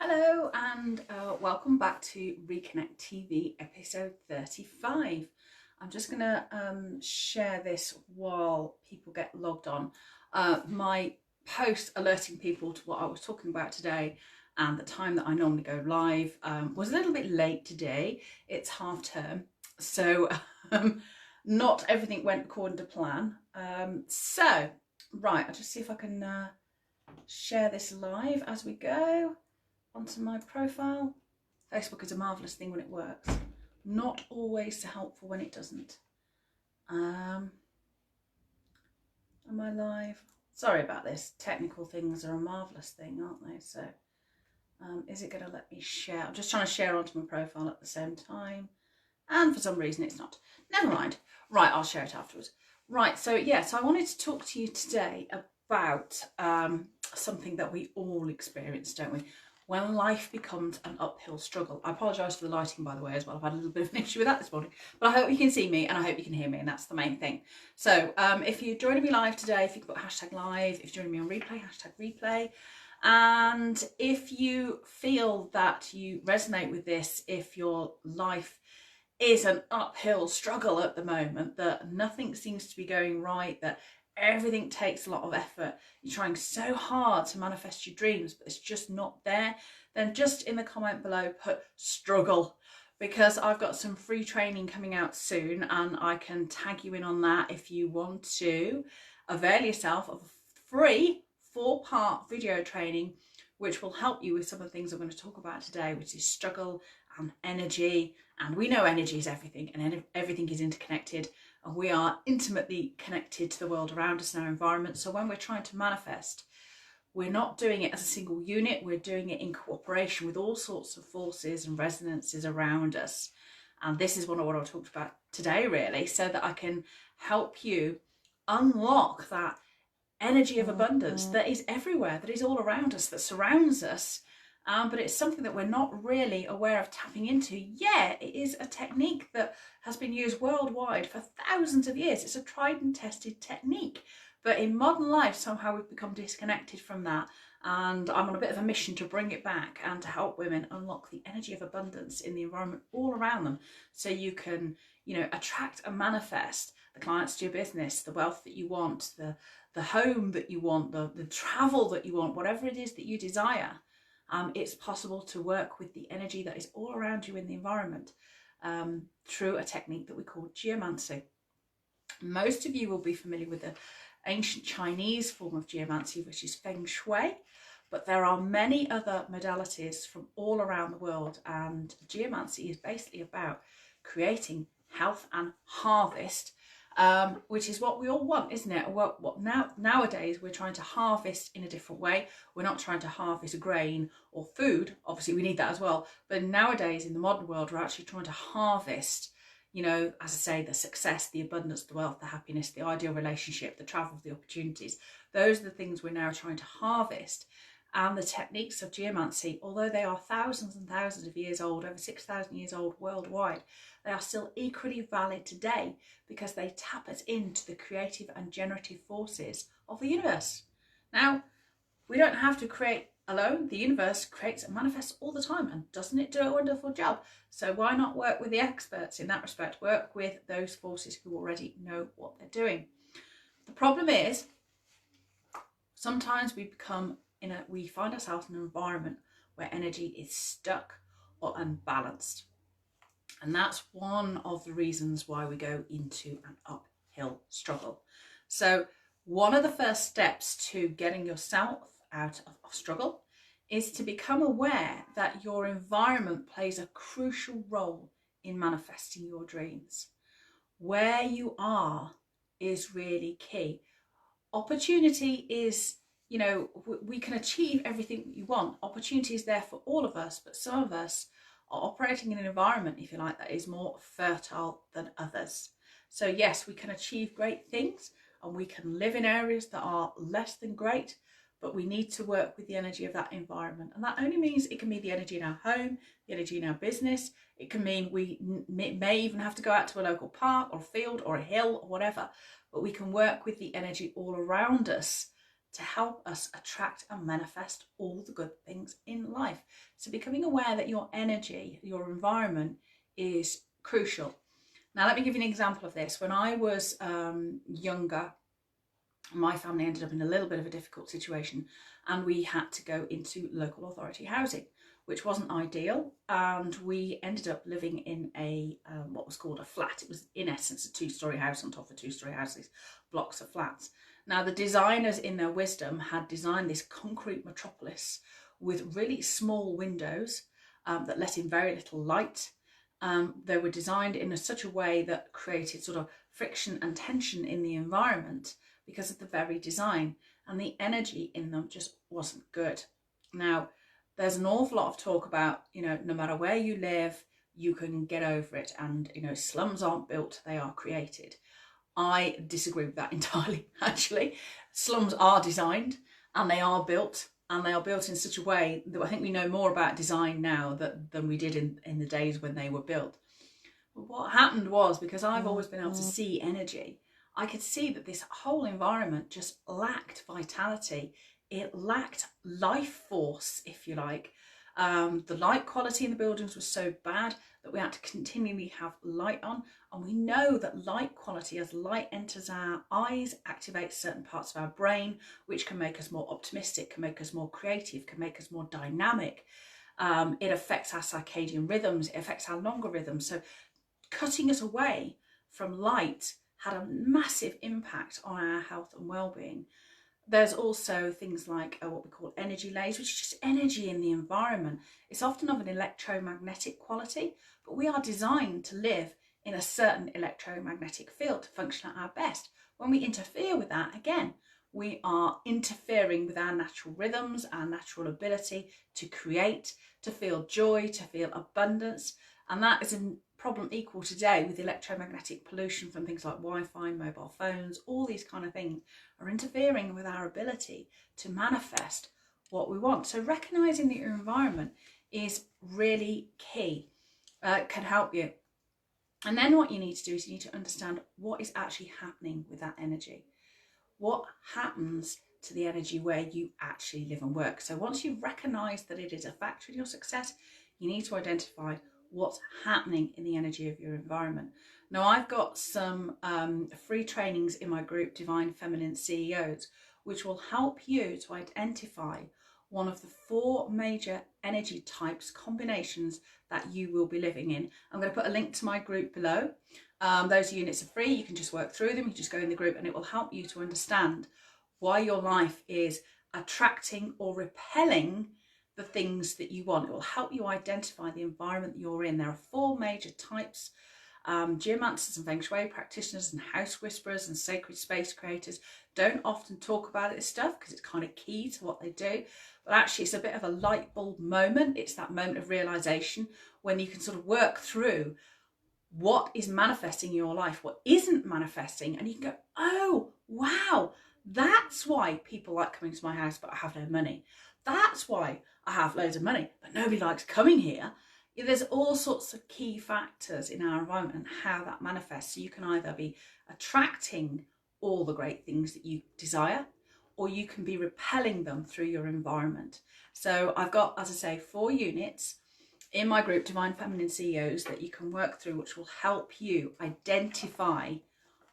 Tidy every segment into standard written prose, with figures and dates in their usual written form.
Hello and welcome back to Reconnect TV episode 35. I'm just going to share this while people get logged on. My post alerting people to what I was talking about today and the time that I normally go live was a little bit late today. It's half term, so not everything went according to plan. Right, I'll just see if I can share this live as we go onto my profile. Facebook is a marvellous thing when it works. Not always so helpful when it doesn't. Am I live? Sorry about this. Technical things are a marvellous thing, aren't they? So is it going to let me share? I'm just trying to share onto my profile at the same time. And for some reason it's not. Never mind. Right, I'll share it afterwards. Right, so yes, I wanted to talk to you today about something that we all experience, don't we? When life becomes an uphill struggle. I apologise for the lighting, by the way, as well. I've had a little bit of an issue with that this morning. But I hope you can see me and I hope you can hear me, and that's the main thing. So if you're joining me live today, if you can put hashtag live, if you're joining me on replay, hashtag replay. And if you feel that you resonate with this, if your life is an uphill struggle at the moment, that nothing seems to be going right, that everything takes a lot of effort, you're trying so hard to manifest your dreams but it's just not there, then just in the comment below put struggle, because I've got some free training coming out soon and I can tag you in on that if you want to avail yourself of a free 4-part video training which will help you with some of the things I'm going to talk about today, which is struggle and energy. And we know energy is everything, and everything is interconnected, and we are intimately connected to the world around us and our environment. So when we're trying to manifest, we're not doing it as a single unit, we're doing it in cooperation with all sorts of forces and resonances around us. And this is what I want to talk about today, really, so that I can help you unlock that energy of abundance that is everywhere, that is all around us, that surrounds us. But it's something that we're not really aware of tapping into. Yeah, it is a technique that has been used worldwide for thousands of years. It's a tried and tested technique. But in modern life, somehow we've become disconnected from that. And I'm on a bit of a mission to bring it back and to help women unlock the energy of abundance in the environment all around them. So you can, attract and manifest the clients to your business, the wealth that you want, the home that you want, the travel that you want, whatever it is that you desire. It's possible to work with the energy that is all around you in the environment through a technique that we call geomancy. Most of you will be familiar with the ancient Chinese form of geomancy, which is feng shui, but there are many other modalities from all around the world, and geomancy is basically about creating health and harvest, which is what we all want, isn't it? Nowadays we're trying to harvest in a different way. We're not trying to harvest grain or food. Obviously we need that as well, but nowadays in the modern world we're actually trying to harvest, as I say, the success, the abundance, the wealth, the happiness, the ideal relationship, the travel, the opportunities. Those are the things we're now trying to harvest. And the techniques of geomancy, although they are thousands and thousands of years old, over 6,000 years old worldwide, they are still equally valid today because they tap us into the creative and generative forces of the universe. Now, we don't have to create alone. The universe creates and manifests all the time, and doesn't it do a wonderful job? So why not work with the experts in that respect? Work with those forces who already know what they're doing. The problem is sometimes we find ourselves in an environment where energy is stuck or unbalanced. And that's one of the reasons why we go into an uphill struggle. So one of the first steps to getting yourself out of struggle is to become aware that your environment plays a crucial role in manifesting your dreams. Where you are is really key. Opportunity is, we can achieve everything you want. Opportunity is there for all of us, but some of us are operating in an environment, if you like, that is more fertile than others. So yes, we can achieve great things and we can live in areas that are less than great, but we need to work with the energy of that environment. And that only means it can be the energy in our home, the energy in our business. It can mean we may even have to go out to a local park or a field or a hill or whatever, but we can work with the energy all around us to help us attract and manifest all the good things in life. So becoming aware that your energy, your environment is crucial. Now, let me give you an example of this. When I was younger, my family ended up in a little bit of a difficult situation and we had to go into local authority housing, which wasn't ideal. And we ended up living in a what was called a flat. It was in essence a two-storey house on top of two-storey houses, blocks of flats. Now, the designers in their wisdom had designed this concrete metropolis with really small windows that let in very little light. They were designed in such a way that created sort of friction and tension in the environment because of the very design, and the energy in them just wasn't good. Now, there's an awful lot of talk about, you know, no matter where you live, you can get over it, and, you know, slums aren't built, they are created. I disagree with that entirely, actually. Slums are designed and they are built, and they are built in such a way that I think we know more about design now than we did in the days when they were built. But what happened was, because I've always been able to see energy, I could see that this whole environment just lacked vitality. It lacked life force, if you like. The light quality in the buildings was so bad that we had to continually have light on. And we know that light quality, as light enters our eyes, activates certain parts of our brain, which can make us more optimistic, can make us more creative, can make us more dynamic. It affects our circadian rhythms, it affects our longer rhythms. So cutting us away from light had a massive impact on our health and well-being. There's also things like what we call energy layers, which is just energy in the environment. It's often of an electromagnetic quality, but we are designed to live in a certain electromagnetic field to function at our best. When we interfere with that, again, we are interfering with our natural rhythms, our natural ability to create, to feel joy, to feel abundance. And that is a problem equal today with electromagnetic pollution from things like Wi-Fi, mobile phones. All these kind of things are interfering with our ability to manifest what we want. So recognizing that your environment is really key, can help you. And then what you need to do is you need to understand what is actually happening with that energy. What happens to the energy where you actually live and work? So once you've recognized that it is a factor in your success, you need to identify what's happening in the energy of your environment. Now, I've got some free trainings in my group, Divine Feminine CEOs, which will help you to identify one of the 4 major energy types, combinations that you will be living in. I'm going to put a link to my group below. Those units are free. You can just work through them. You just go in the group and it will help you to understand why your life is attracting or repelling the things that you want. It will help you identify the environment that you're in. There are 4 major types. Geomancers and Feng Shui practitioners and house whisperers and sacred space creators don't often talk about this stuff because it's kind of key to what they do. But actually it's a bit of a light bulb moment. It's that moment of realization when you can sort of work through what is manifesting in your life, what isn't manifesting, and you can go, oh, wow, that's why people like coming to my house but I have no money. That's why I have loads of money but nobody likes coming here. There's all sorts of key factors in our environment and how that manifests. So you can either be attracting all the great things that you desire, or you can be repelling them through your environment. So I've got, as I say, 4 units in my group, Divine Feminine CEOs, that you can work through, which will help you identify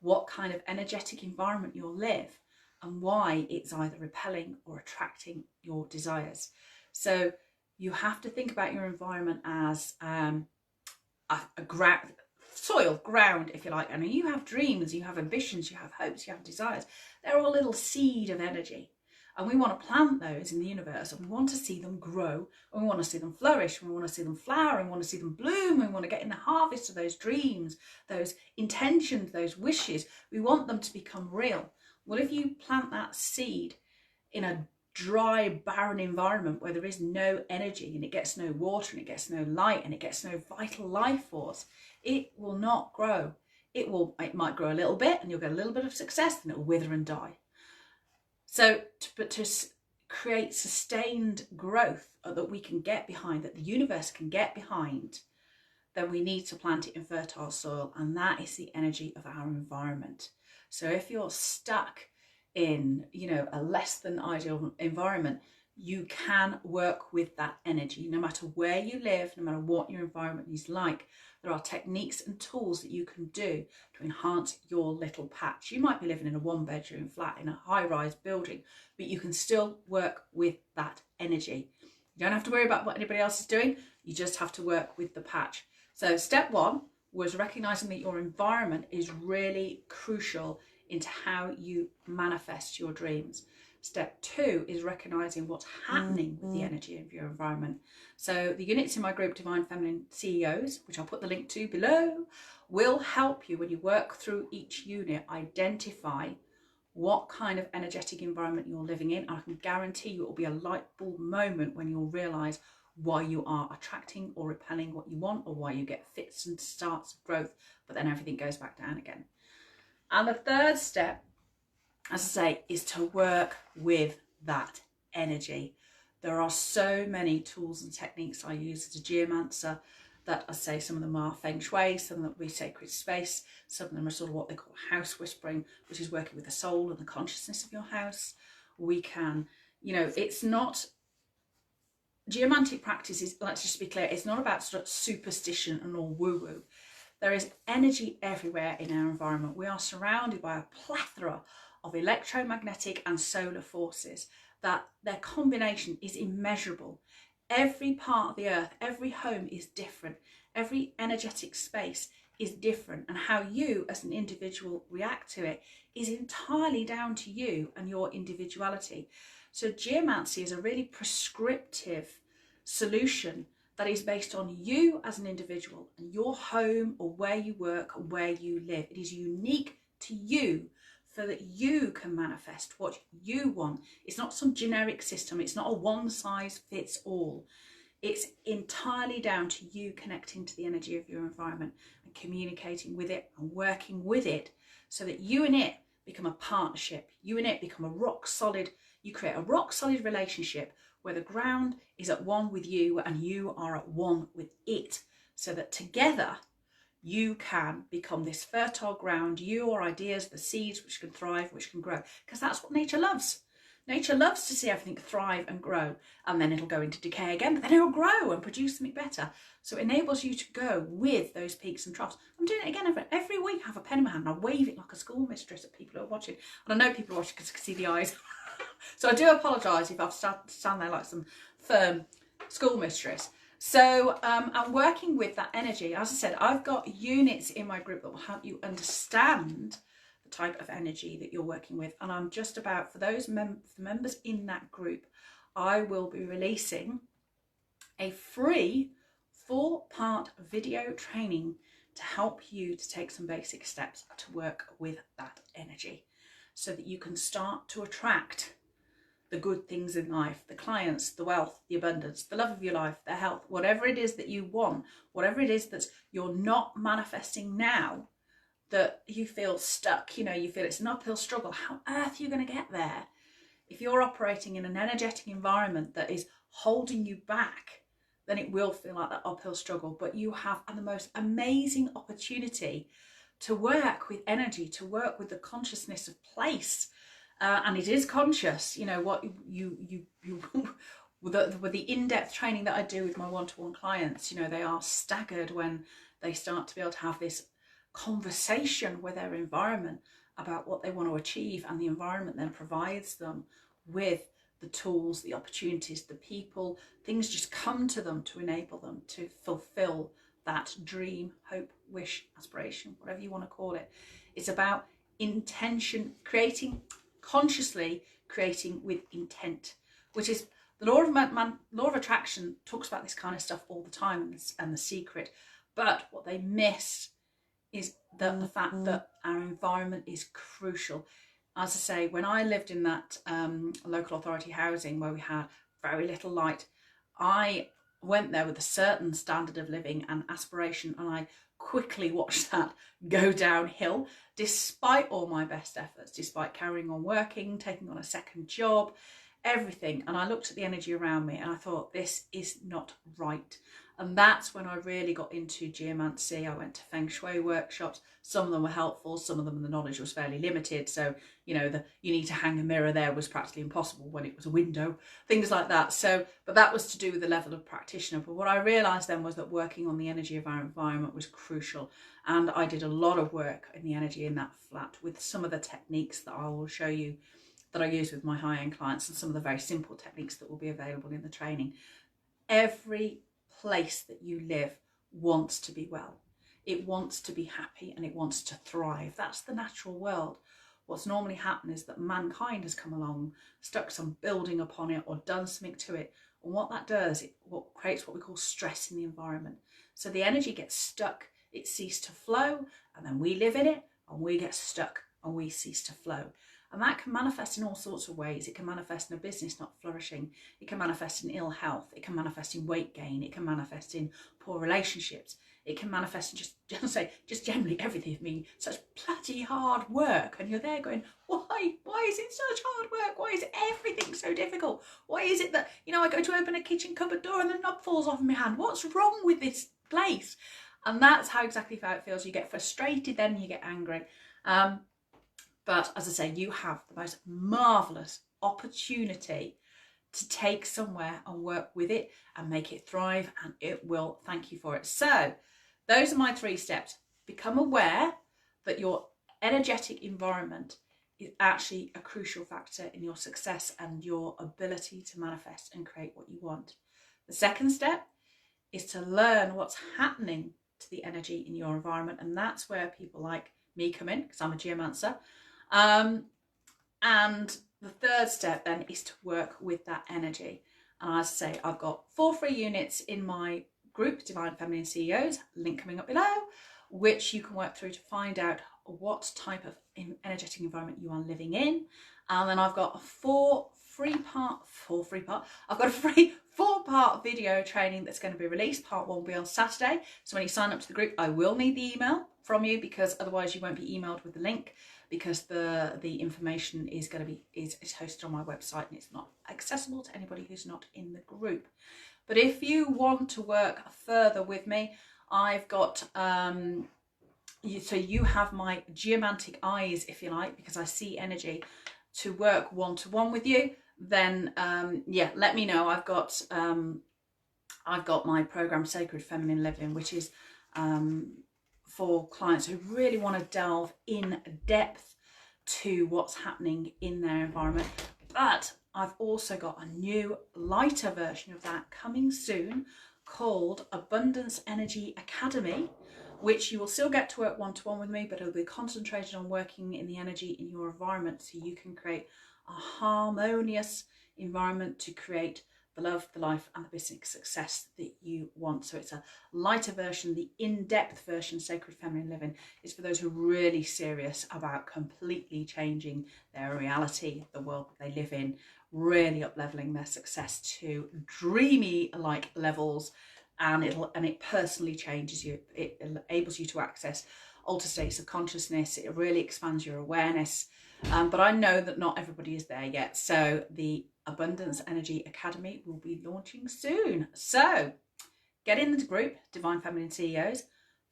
what kind of energetic environment you'll live and why it's either repelling or attracting your desires. So you have to think about your environment as a soil, ground, if you like. And you have dreams, you have ambitions, you have hopes, you have desires. They're all a little seed of energy. And we want to plant those in the universe, and we want to see them grow, and we want to see them flourish, and we want to see them flower, and we want to see them bloom, and we want to get in the harvest of those dreams, those intentions, those wishes. We want them to become real. Well, if you plant that seed in a dry, barren environment where there is no energy, and it gets no water, and it gets no light, and it gets no vital life force, it will not grow. It might grow a little bit, and you'll get a little bit of success, then it will wither and die. So, to create sustained growth that we can get behind, that the universe can get behind, then we need to plant it in fertile soil, and that is the energy of our environment. So if you're stuck in, you know, a less than ideal environment, you can work with that energy. No matter where you live, no matter what your environment is like, there are techniques and tools that you can do to enhance your little patch. You might be living in a 1-bedroom flat in a high-rise building, but you can still work with that energy. You don't have to worry about what anybody else is doing. You just have to work with the patch. So step 1 was recognizing that your environment is really crucial into how you manifest your dreams. Step 2 is recognizing what's happening with the energy of your environment. So the units in my group, Divine Feminine CEOs, which I'll put the link to below, will help you when you work through each unit, identify what kind of energetic environment you're living in. I can guarantee you it will be a light bulb moment when you'll realize why you are attracting or repelling what you want, or why you get fits and starts of growth, but then everything goes back down again. And the third step, as I say, is to work with that energy. There are so many tools and techniques I use as a geomancer that, I say, some of them are feng shui, some of them will be sacred space, some of them are sort of what they call house whispering, which is working with the soul and the consciousness of your house. We can, you know, it's not, geomantic practice is, let's just be clear, it's not about sort of superstition and all woo-woo. There is energy everywhere in our environment. We are surrounded by a plethora of electromagnetic and solar forces that their combination is immeasurable. Every part of the earth, every home is different. Every energetic space is different, and how you as an individual react to it is entirely down to you and your individuality. So geomancy is a really prescriptive solution that is based on you as an individual and your home or where you work and where you live. It is unique to you so that you can manifest what you want. It's not some generic system. It's not a one size fits all. It's entirely down to you connecting to the energy of your environment and communicating with it and working with it so that you and it become a partnership. You and it become a rock solid, you create a rock solid relationship where the ground is at one with you and you are at one with it, so that together you can become this fertile ground, your ideas, the seeds which can thrive, which can grow, because that's what nature loves. Nature loves to see everything thrive and grow, and then it'll go into decay again, but then it'll grow and produce something better. So it enables you to go with those peaks and troughs. I'm doing it again every week. I have a pen in my hand and I wave it like a schoolmistress at people who are watching. And I know people are watching because I can see the eyes. So I do apologise if I've stand there like some firm schoolmistress. So I'm working with that energy. As I said, I've got units in my group that will help you understand the type of energy that you're working with. And I'm just about, for those members in that group, I will be releasing a free 4-part video training to help you to take some basic steps to work with that energy so that you can start to attract the good things in life, the clients, the wealth, the abundance, the love of your life, the health, whatever it is that you want, whatever it is that you're not manifesting now, that you feel stuck, you know, you feel it's an uphill struggle. How on earth are you going to get there if you're operating in an energetic environment that is holding you back? Then it will feel like that uphill struggle. But you have the most amazing opportunity to work with energy, to work with the consciousness of place. And it is conscious, you know, what with the in-depth training that I do with my one-to-one clients, you know, they are staggered when they start to be able to have this conversation with their environment about what they want to achieve, and the environment then provides them with the tools, the opportunities, the people, things just come to them to enable them to fulfill that dream, hope, wish, aspiration, whatever you want to call it. It's about intention, consciously creating with intent, which is the law of attraction talks about this kind of stuff all the time, and the secret. But what they miss is the fact that our environment is crucial. As I say, when I lived in that local authority housing where we had very little light, I went there with a certain standard of living and aspiration, and I quickly watched that go downhill despite all my best efforts, despite carrying on working, taking on a second job. everything. And I looked at the energy around me and I thought, this is not right. And that's when I really got into geomancy. I went to feng shui workshops. Some of them were helpful, some of them the knowledge was fairly limited. So, you know, you need to hang a mirror there was practically impossible when it was a window, things like that. So, but that was to do with the level of practitioner. But what I realised then was that working on the energy of our environment was crucial. And I did a lot of work in the energy in that flat with some of the techniques that I will show you that I use with my high-end clients, and some of the very simple techniques that will be available in the training. Every place that you live wants to be well. It wants to be happy and it wants to thrive. That's the natural world. What's normally happened is that mankind has come along, stuck some building upon it or done something to it. And what that does, it creates what we call stress in the environment. So the energy gets stuck, it ceases to flow, and then we live in it and we get stuck and we cease to flow. And that can manifest in all sorts of ways. It can manifest in a business not flourishing. It can manifest in ill health. It can manifest in weight gain. It can manifest in poor relationships. It can manifest in just generally everything. I mean, such bloody hard work. And you're there going, why? Why is it such hard work? Why is everything so difficult? Why is it that, you know, I go to open a kitchen cupboard door and the knob falls off in my hand? What's wrong with this place? And that's exactly how it feels. You get frustrated, then you get angry. But as I say, you have the most marvellous opportunity to take somewhere and work with it and make it thrive, and it will thank you for it. So those are my 3 steps. Become aware that your energetic environment is actually a crucial factor in your success and your ability to manifest and create what you want. The second step is to learn what's happening to the energy in your environment, and that's where people like me come in, because I'm a geomancer. And the third step then is to work with that energy. And as I say, I've got 4 free units in my group, Divine Feminine CEOs, link coming up below, which you can work through to find out what type of energetic environment you are living in. And then I've got a 4-part video training that's going to be released. Part 1 will be on Saturday. So when you sign up to the group, I will need the email from you, because otherwise you won't be emailed with the link, because the information is hosted on my website and it's not accessible to anybody who's not in the group. But if you want to work further with me, I've got so you have my geomantic eyes, if you like, because I see energy, to work one-to-one with you. Then yeah, let me know. I've got my program Sacred Feminine Living, which is for clients who really want to delve in depth to what's happening in their environment. But I've also got a new lighter version of that coming soon, called Abundance Energy Academy, which you will still get to work one-to-one with me, but it'll be concentrated on working in the energy in your environment, so you can create a harmonious environment to create the love, the life and the business success that you want. So it's a lighter version. The in-depth version, Sacred Feminine Living, is for those who are really serious about completely changing their reality, the world that they live in, really up-leveling their success to dreamy-like levels. And it personally changes you. It enables you to access altered states of consciousness. It really expands your awareness. But I know that not everybody is there yet. So the Abundance Energy Academy will be launching soon. So get in the group, Divine Feminine CEOs,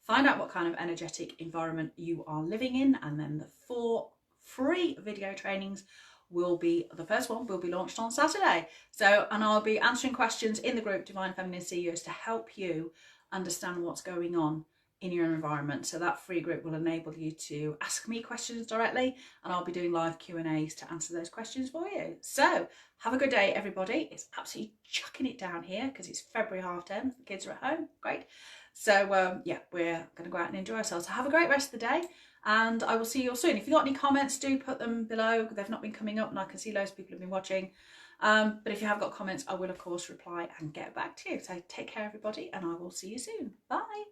find out what kind of energetic environment you are living in, and then the 4 free video trainings the first one will be launched on Saturday. So, and I'll be answering questions in the group Divine Feminine CEOs to help you understand what's going on in your environment. So that free group will enable you to ask me questions directly, and I'll be doing live Q&As to answer those questions for you. So have a good day, everybody. It's absolutely chucking it down here because it's February half term. The kids are at home. Great. So yeah, we're going to go out and enjoy ourselves. So have a great rest of the day, and I will see you all soon. If you've got any comments, do put them below. They've not been coming up, and I can see loads of people have been watching. But if you have got comments, I will of course reply and get back to you. So take care, everybody, and I will see you soon. Bye.